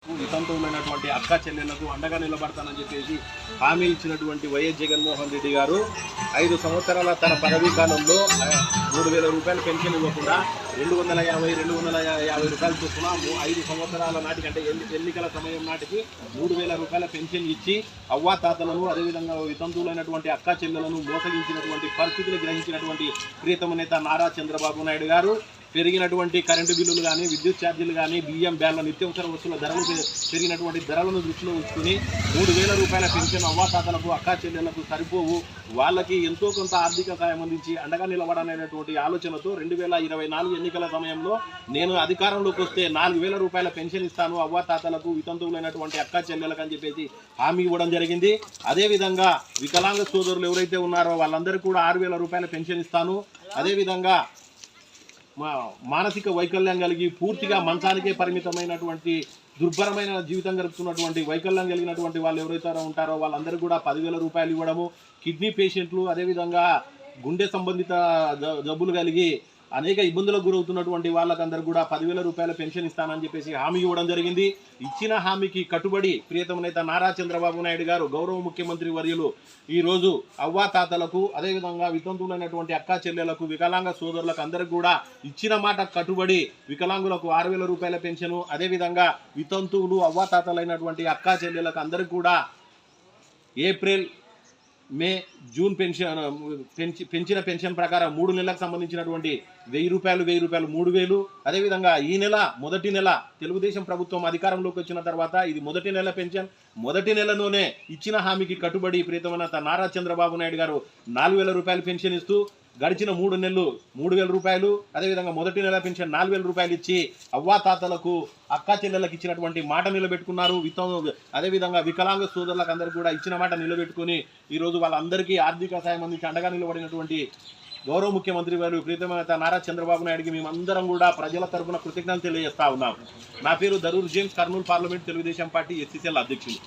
వితంతువులైనటువంటి అక్క చెల్లెళ్లకు అండగా నిలబడతానని చెప్పేసి హామీ ఇచ్చినటువంటి వైఎస్ జగన్మోహన్ రెడ్డి గారు 5 సంవత్సరాల తన పదవీ కాలంలో 3,000 రూపాయలు పెన్షన్ ఇవ్వకుండా 250 రూపాయలు చొప్పున 5 సంవత్సరాల నాటికంటే ఎన్నికల సమయం నాటికి 3,000 రూపాయల పెన్షన్ ఇచ్చి అవ్వాతాతలను అదేవిధంగా వితంతువులైనటువంటి అక్క చెల్లెలను మోసగించినటువంటి పరిస్థితిని గ్రహించినటువంటి ప్రియతమ నేత నారా చంద్రబాబు నాయుడు గారు పెరిగినటువంటి కరెంటు బిల్లులు కానీ విద్యుత్ ఛార్జీలు కానీ బియ్యం బ్యాన్ల నిత్యావసర వస్తువుల ధరలు పెరిగినటువంటి ధరలను దృష్టిలో ఉంచుకుని 3,000 రూపాయల పెన్షన్ అవ్వాతాతలకు అక్కా చెల్లెళ్లకు సరిపోవు, వాళ్ళకి ఎంతో కొంత ఆర్థిక సాయం అందించి అండగా నిలబడనేటువంటి ఆలోచనతో 2024 ఎన్నికల సమయంలో నేను అధికారంలోకి వస్తే 4,000 రూపాయల పెన్షన్ ఇస్తాను అవ్వాతాతలకు వితంతువులైనటువంటి అక్కా చెల్లెలకు అని చెప్పేసి హామీ ఇవ్వడం జరిగింది. అదేవిధంగా వికలాంగ సోదరులు ఎవరైతే ఉన్నారో వాళ్ళందరికీ కూడా 6,000 రూపాయల పెన్షన్ ఇస్తాను. అదేవిధంగా మానసిక వైకల్యం కలిగి పూర్తిగా మంచానికే పరిమితమైనటువంటి దుర్భరమైన జీవితం గడుపుతున్నటువంటి వైకల్యం కలిగినటువంటి వాళ్ళు ఎవరైతే ఉంటారో వాళ్ళందరికీ కూడా 10,000 రూపాయలు ఇవ్వడము. కిడ్నీ పేషెంట్లు అదేవిధంగా గుండె సంబంధిత జబ్బులు కలిగి అనేక ఇబ్బందులకు గురవుతున్నటువంటి వాళ్ళకందరూ కూడా 10,000 రూపాయల పెన్షన్ ఇస్తానని చెప్పేసి హామీ ఇవ్వడం జరిగింది. ఇచ్చిన హామీకి కట్టుబడి ప్రియతమ నేత నారా చంద్రబాబు నాయుడు గారు గౌరవ ముఖ్యమంత్రి వర్యులు ఈరోజు అవ్వాతాతలకు అదేవిధంగా వితంతువులైనటువంటి అక్కా చెల్లెలకు వికలాంగ సోదరులకు అందరికీ కూడా ఇచ్చిన మాట కట్టుబడి వికలాంగులకు 6,000 రూపాయల పెన్షను అదేవిధంగా వితంతువులు అవ్వాతాతలైనటువంటి అక్కా చెల్లెలకు అందరికీ కూడా ఏప్రిల్ మే జూన్ పెంచిన పెన్షన్ ప్రకారం 3 నెలలకు సంబంధించినటువంటి 1,000 రూపాయలు 3,000. అదేవిధంగా ఈ నెల మొదటి నెల తెలుగుదేశం ప్రభుత్వం అధికారంలోకి వచ్చిన తర్వాత ఇది మొదటి నెల పెన్షన్. మొదటి నెలలోనే ఇచ్చిన హామీకి కట్టుబడి ప్రియతమ నారా చంద్రబాబు నాయుడు గారు 4,000 రూపాయలు పెన్షన్ ఇస్తూ గడిచిన 3 నెలలు 3,000 రూపాయలు అదేవిధంగా మొదటి నెల పెన్షన్ 4,000 రూపాయలు ఇచ్చి అవ్వాతాతలకు అక్కా చెల్లెలకు ఇచ్చినటువంటి మాట నిలబెట్టుకున్నారు. అదేవిధంగా వికలాంగ సోదరులకు అందరికీ కూడా ఇచ్చిన మాట నిలబెట్టుకుని ఈరోజు వాళ్ళందరికీ ఆర్థిక సాయం అందించి అండగా నిలబడినటువంటి గౌరవ ముఖ్యమంత్రి వారు ప్రియతమ నేత నారా చంద్రబాబు నాయుడుకి మేమందరం కూడా ప్రజల తరఫున కృతజ్ఞతలు తెలియజేస్తా ఉన్నాం. నా పేరు Darur James, Kurnool parliament Telugu Desam party SCCL అధ్యక్షులు.